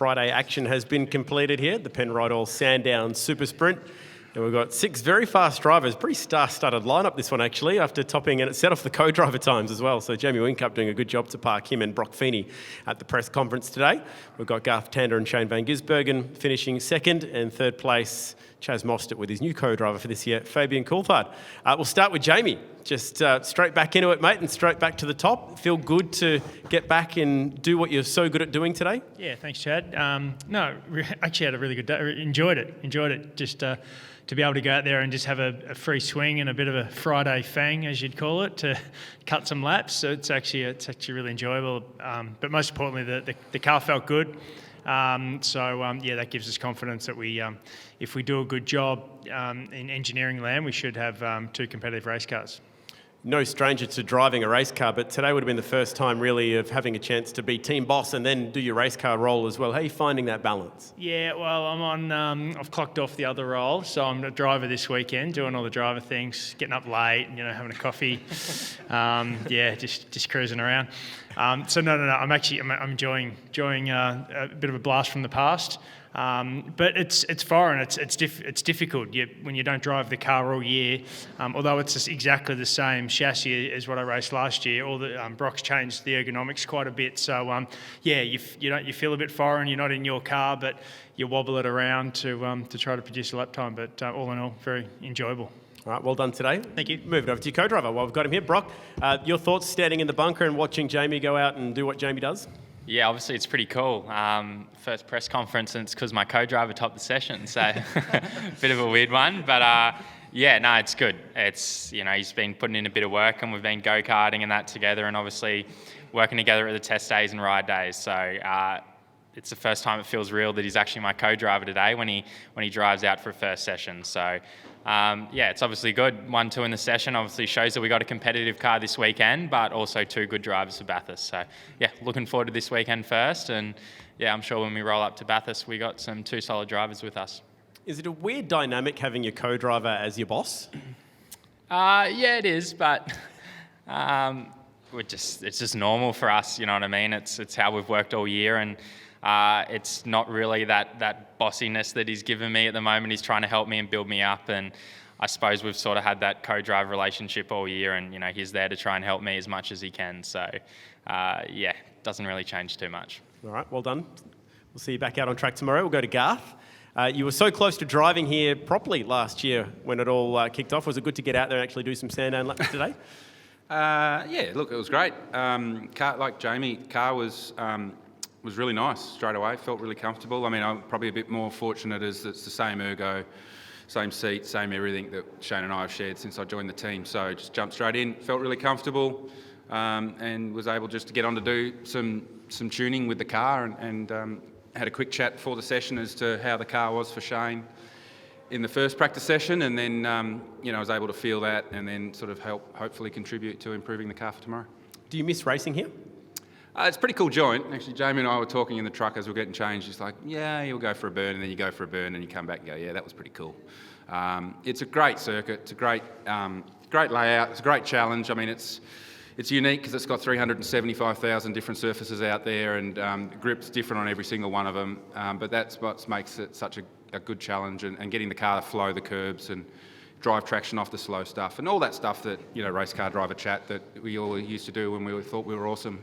Friday action has been completed here, the Penrite Sandown SuperSprint. And we've got 6 very fast drivers, pretty star-studded lineup this one actually, after topping, and it set off the co-driver times as well. So Jamie Whincup doing a good job to park him and Broc Feeney at the press conference today. We've got Garth, Tander and Shane Van Gisbergen finishing second, and third place Chaz Mostert with his new co-driver for this year, Fabian Coulthard. We'll start with Jamie. Just straight back into it, mate, and straight back to the top. Feel good to get back and do what you're so good at doing today? Yeah, thanks, Chad. Actually had a really good day. Enjoyed it. Just to be able to go out there and just have a free swing and a bit of a Friday fang, as you'd call it, to cut some laps. So it's actually really enjoyable. But most importantly, the car felt good. That gives us confidence that if we do a good job in engineering land, we should have 2 competitive race cars. No stranger to driving a race car, but today would have been the first time really of having a chance to be team boss and then do your race car role as well. How are you finding that balance? Yeah, well, I've clocked off the other role, so I'm a driver this weekend, doing all the driver things, getting up late, having a coffee, just cruising around. I'm enjoying a bit of a blast from the past. But it's foreign. It's difficult when you don't drive the car all year. Although it's just exactly the same chassis as what I raced last year. All the Broc's changed the ergonomics quite a bit. So you feel a bit foreign. You're not in your car, but you wobble it around to try to produce a lap time. But all in all, very enjoyable. All right, well done today. Thank you. Moving over to your co-driver. Well, we've got him here, Broc. Your thoughts standing in the bunker and watching Jamie go out and do what Jamie does? Yeah, obviously it's pretty cool. First press conference, and it's because my co-driver topped the session, so bit of a weird one. But it's good. It's he's been putting in a bit of work, and we've been go-karting and that together, and obviously working together at the test days and ride days. So it's the first time it feels real that he's actually my co-driver today when he drives out for a first session. So. It's obviously good. 1-2 in the session obviously shows that we got a competitive car this weekend, but also 2 good drivers for Bathurst. So, looking forward to this weekend first. And, I'm sure when we roll up to Bathurst, we got 2 solid drivers with us. Is it a weird dynamic having your co-driver as your boss? It is, but it's just normal for us, you know what I mean? It's how we've worked all year, and it's not really that bossiness that he's given me at the moment. He's trying to help me and build me up, and I suppose we've sort of had that co-drive relationship all year, and he's there to try and help me as much as he can. So doesn't really change too much. All right, well done. We'll see you back out on track tomorrow. We'll go to Garth. You were so close to driving here properly last year when it all kicked off. Was it good to get out there and actually do some Sandown laps today? It was great. Car, like Jamie, car was really nice straight away. Felt really comfortable. I mean, I'm probably a bit more fortunate as it's the same ergo, same seat, same everything that Shane and I have shared since I joined the team. So just jumped straight in, felt really comfortable, and was able just to get on to do some tuning with the car, and had a quick chat before the session as to how the car was for Shane in the first practice session, and then I was able to feel that and then sort of hopefully contribute to improving the car for tomorrow. Do you miss racing here? It's a pretty cool joint. Actually, Jamie and I were talking in the truck as we were getting changed. He's like, you'll go for a burn, and then you go for a burn, and you come back and go, that was pretty cool. It's a great circuit. It's a great layout. It's a great challenge. I mean, it's unique because it's got 375,000 different surfaces out there, and grip's different on every single one of them. But that's what makes it such a good challenge, and getting the car to flow the curbs and drive traction off the slow stuff, and all that stuff that, race car driver chat that we all used to do when we thought we were awesome.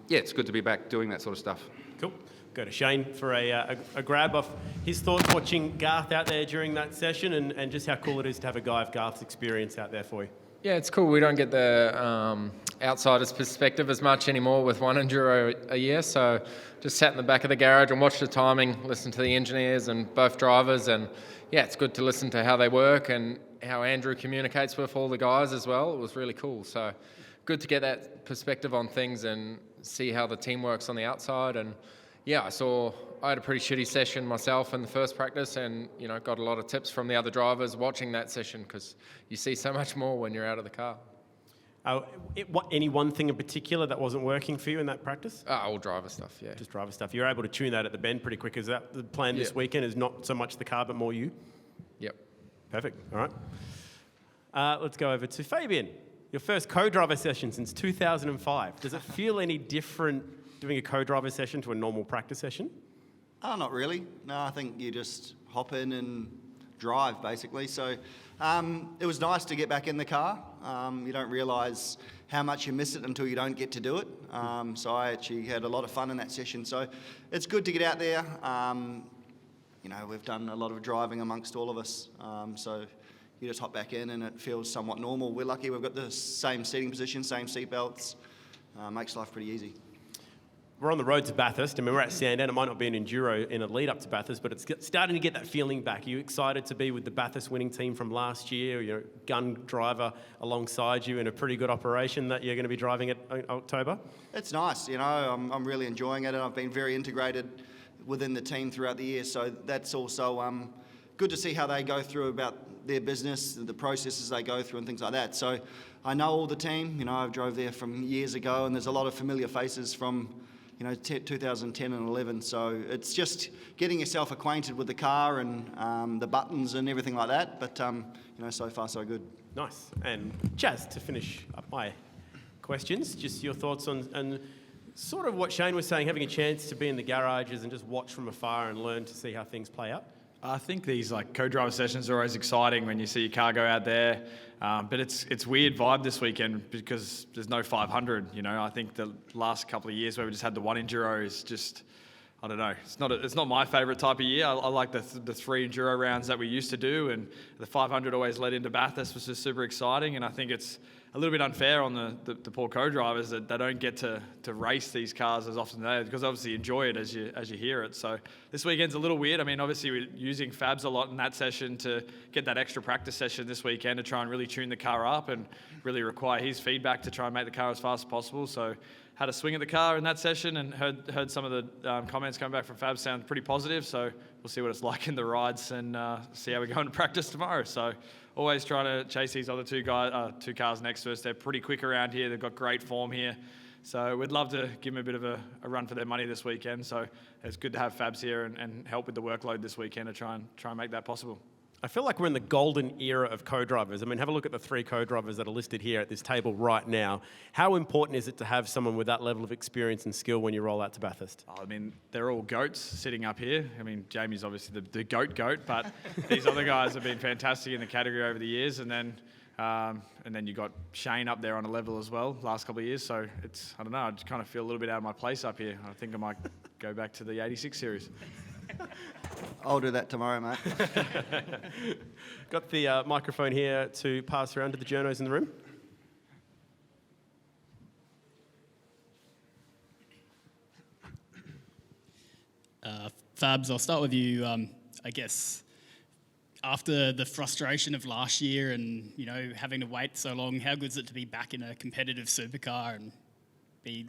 It's good to be back doing that sort of stuff. Cool. Go to Shane for a grab of his thoughts watching Garth out there during that session, and just how cool it is to have a guy of Garth's experience out there for you. Yeah, it's cool. We don't get the outsider's perspective as much anymore with one enduro a year, so just sat in the back of the garage and watched the timing, listen to the engineers and both drivers, and it's good to listen to how they work and how Andrew communicates with all the guys as well. It was really cool. So good to get that perspective on things and see how the team works on the outside. And I had a pretty shitty session myself in the first practice, and got a lot of tips from the other drivers watching that session, because you see so much more when you're out of the car. Any one thing in particular that wasn't working for you in that practice? All driver stuff, yeah. Just driver stuff. You're able to tune that at the bend pretty quick. Is that the plan this weekend, is not so much the car but more you? Yep. Perfect. All right. Let's go over to Fabian. Your first co-driver session since 2005. Does it feel any different doing a co-driver session to a normal practice session? Oh, not really. No, I think you just hop in and drive, basically. So it was nice to get back in the car. You don't realise how much you miss it until you don't get to do it. So I actually had a lot of fun in that session. So it's good to get out there. We've done a lot of driving amongst all of us. So you just hop back in and it feels somewhat normal. We're lucky we've got the same seating position, same seat belts. Makes life pretty easy. We're on the road to Bathurst. I mean, we're at Sandown. It might not be an enduro in a lead up to Bathurst, but it's starting to get that feeling back. Are you excited to be with the Bathurst winning team from last year? Your gun driver alongside you in a pretty good operation that you're going to be driving at October? It's nice. I'm really enjoying it, and I've been very integrated within the team throughout the year. So that's also good to see how they go through about their business, the processes they go through and things like that. So I know all the team. I drove there from years ago, and there's a lot of familiar faces from 2010 and 11. So it's just getting yourself acquainted with the car and the buttons and everything like that. But so far so good. Nice. And Chaz, to finish up my questions, just your thoughts on and sort of what Shane was saying, having a chance to be in the garages and just watch from afar and learn to see how things play out. I think these co-driver sessions are always exciting when you see your car go out there, but it's weird vibe this weekend because there's no 500. I think the last couple of years where we just had the one enduro is just, I don't know. It's not my favourite type of year. I like the 3 enduro rounds that we used to do, and the 500 always led into Bathurst, which is super exciting. And I think it's a little bit unfair on the poor co-drivers that they don't get to race these cars as often as they, because obviously you enjoy it as you hear it. So this weekend's a little weird. I mean, obviously we're using Fabs a lot in that session to get that extra practice session this weekend to try and really tune the car up and really require his feedback to try and make the car as fast as possible. So had a swing at the car in that session and heard some of the comments coming back from Fab sound pretty positive. So we'll see what it's like in the rides and see how we go into practice tomorrow. So always trying to chase these other two cars next to us. They're pretty quick around here. They've got great form here. So we'd love to give them a bit of a run for their money this weekend. So it's good to have Fabs here and help with the workload this weekend to try and make that possible. I feel like we're in the golden era of co-drivers. I mean, have a look at the 3 co-drivers that are listed here at this table right now. How important is it to have someone with that level of experience and skill when you roll out to Bathurst? I mean, they're all goats sitting up here. I mean, Jamie's obviously the goat, but these other guys have been fantastic in the category over the years. And then you got Shane up there on a level as well last couple of years. So I don't know, I just kind of feel a little bit out of my place up here. I think I might go back to the 86 series. I'll do that tomorrow, mate. Got the microphone here to pass around to the journos in the room. Fabs, I'll start with you. I guess after the frustration of last year and having to wait so long, how good is it to be back in a competitive supercar and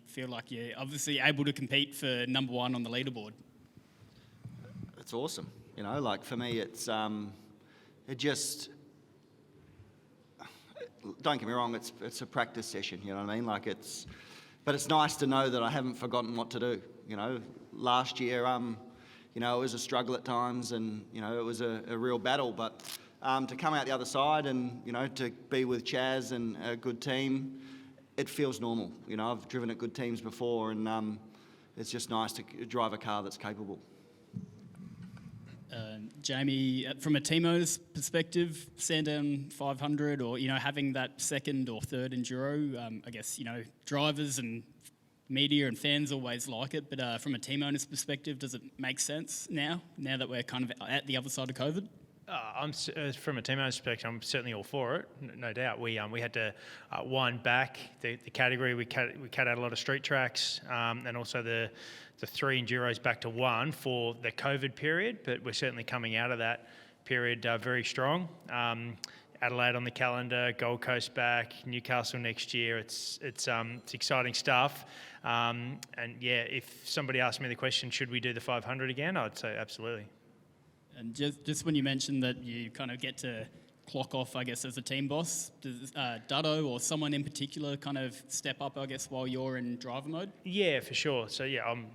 feel like you're obviously able to compete for number 1 on the leaderboard? It's awesome. For me, it's it just, don't get me wrong, it's a practice session, you know what I mean? But it's nice to know that I haven't forgotten what to do. Last year, it was a struggle at times and, it was a real battle, but to come out the other side and, to be with Chaz and a good team, it feels normal. I've driven at good teams before and it's just nice to drive a car that's capable. Jamie, from a team owner's perspective, Sandown 500 or, having that second or third enduro, I guess, drivers and media and fans always like it, but from a team owner's perspective, does it make sense now that we're kind of at the other side of COVID? From a team owner's perspective, I'm certainly all for it, no doubt. We had to wind back the category. We cut out a lot of street tracks and also the 3 enduros back to 1 for the COVID period, but we're certainly coming out of that period very strong. Adelaide on the calendar, Gold Coast back, Newcastle next year. It's exciting stuff. And yeah, if somebody asked me the question, should we do the 500 again? I'd say absolutely. And just when you mentioned that you kind of get to clock off, I guess, as a team boss, does Duddo or someone in particular kind of step up, I guess, while you're in driver mode? Yeah, for sure. So yeah, I'm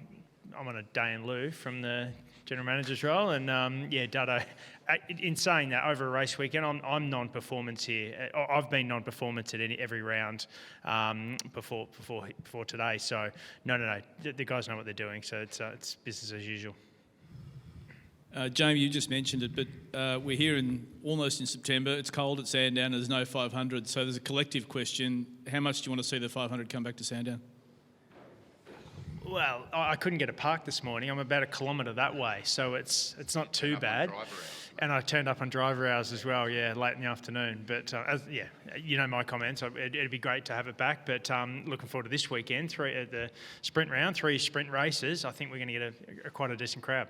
on a day in lieu from the general manager's role. And Duddo, in saying that, over a race weekend, I'm non-performance here. I've been non-performance at every round before today. So no, the guys know what they're doing. So it's business as usual. Jamie, you just mentioned it, but we're here almost in September. It's cold at Sandown. There's no 500, so there's a collective question: how much do you want to see the 500 come back to Sandown? Well, I couldn't get a park this morning. I'm about a kilometre that way, so it's not too bad. And I turned up on driver hours as well, late in the afternoon. But you know my comments. It'd be great to have it back. But looking forward to this weekend, the sprint round, 3 sprint races. I think we're going to get quite a decent crowd.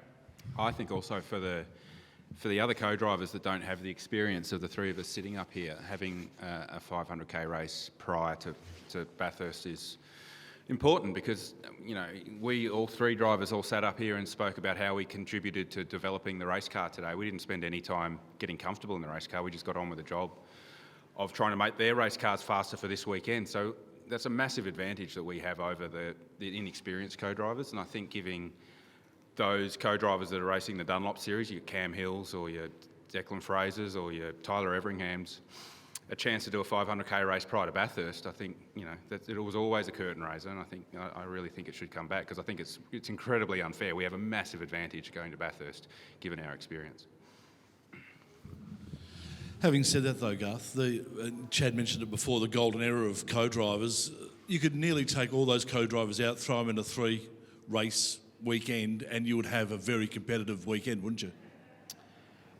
I think also for the other co-drivers that don't have the experience of the 3 of us sitting up here, having a 500k race prior to Bathurst is important, because we all 3 drivers all sat up here and spoke about how we contributed to developing the race car today. We didn't spend any time getting comfortable in the race car. We just got on with the job of trying to make their race cars faster for this weekend. So that's a massive advantage that we have over the inexperienced co-drivers, and I think giving those co-drivers that are racing the Dunlop series, your Cam Hills or your Declan Frasers or your Tyler Everingham's, a chance to do a 500k race prior to Bathurst. I think that it was always a curtain raiser, and I really think it should come back, because I think it's incredibly unfair. We have a massive advantage going to Bathurst given our experience. Having said that though, Garth, Chad mentioned it before, the golden era of co-drivers. You could nearly take all those co-drivers out, throw them in a 3-race weekend, and you would have a very competitive weekend, wouldn't you?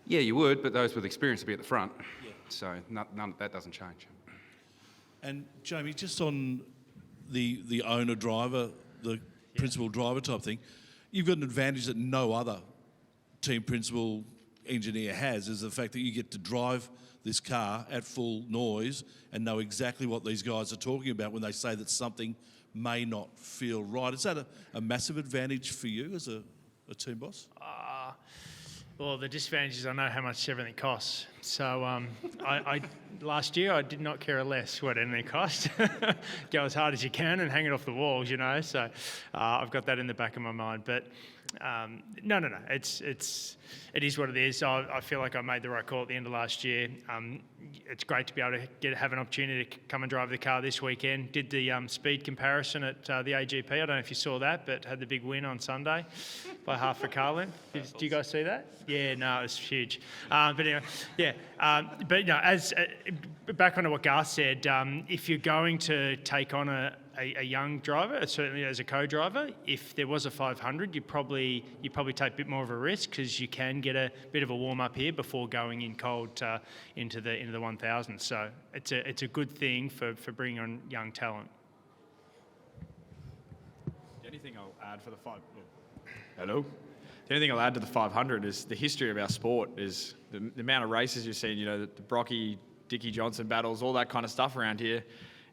Yeah, you would, but those with experience would be at the front. Yeah. So that doesn't change. And Jamie, just on the owner-driver, the principal driver type thing, you've got an advantage that no other team principal engineer has, is the fact that you get to drive this car at full noise and know exactly what these guys are talking about when they say that something may not feel right. Is that a massive advantage for you as a team boss? Well, the disadvantage is I know how much everything costs. So I last year I did not care less what anything cost. Go as hard as you can and hang it off the walls, So I've got that in the back of my mind. But no. It is what it is. I feel like I made the right call at the end of last year. It's great to be able to have an opportunity to come and drive the car this weekend. Did the speed comparison at the AGP. I don't know if you saw that, but had the big win on Sunday by half a car length. Did you guys see that? Yeah, no, it was huge. But anyway, as back onto what Garth said, if you're going to take on a young driver, certainly as a co-driver, if there was a 500, you probably take a bit more of a risk, because you can get a bit of a warm up here before going in cold into the 1000. So it's a good thing for bringing on young talent. The only thing I'll add for the Hello. The only thing I'll add to the 500 is the history of our sport, is the amount of races you've seen. The Brocky, Dickie Johnson battles, all that kind of stuff around here.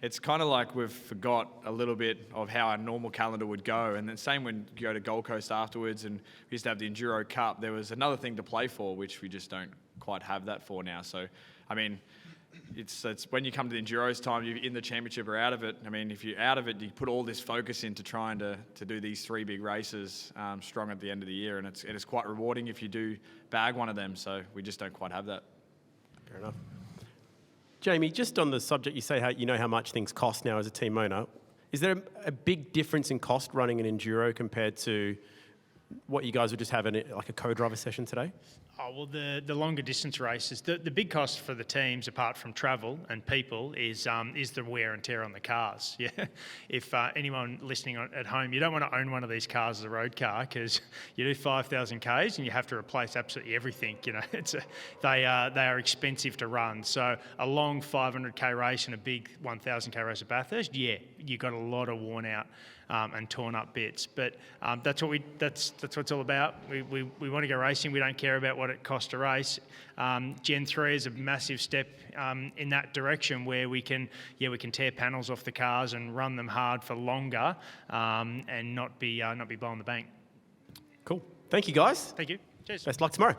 It's kind of like we've forgot a little bit of how our normal calendar would go. And then same when you go to Gold Coast afterwards, and we used to have the Enduro Cup. There was another thing to play for, which we just don't quite have that for now. So, I mean, it's when you come to the Enduro's time, you're in the championship or out of it. I mean, if you're out of it, you put all this focus into trying to do these 3 big races strong at the end of the year. And it's quite rewarding if you do bag one of them. So we just don't quite have that. Fair enough. Jamie, just on the subject, you say how much things cost now as a team owner. Is there a big difference in cost running an enduro compared to what you guys would just have in a co-driver session today? Oh, well, the longer distance races, the big cost for the teams, apart from travel and people, is the wear and tear on the cars. Yeah, if anyone listening at home, you don't want to own one of these cars as a road car, because you do 5,000 Ks and you have to replace absolutely everything. They are expensive to run. So a long 500k race and a big 1,000k race at Bathurst, you got a lot of worn out and torn up bits. But that's what it's all about. We want to go racing. We don't care about what it costs to race. Gen 3 is a massive step in that direction, where we can tear panels off the cars and run them hard for longer, and not be blowing the bank. Cool. Thank you, guys. Thank you. Cheers. Best luck tomorrow.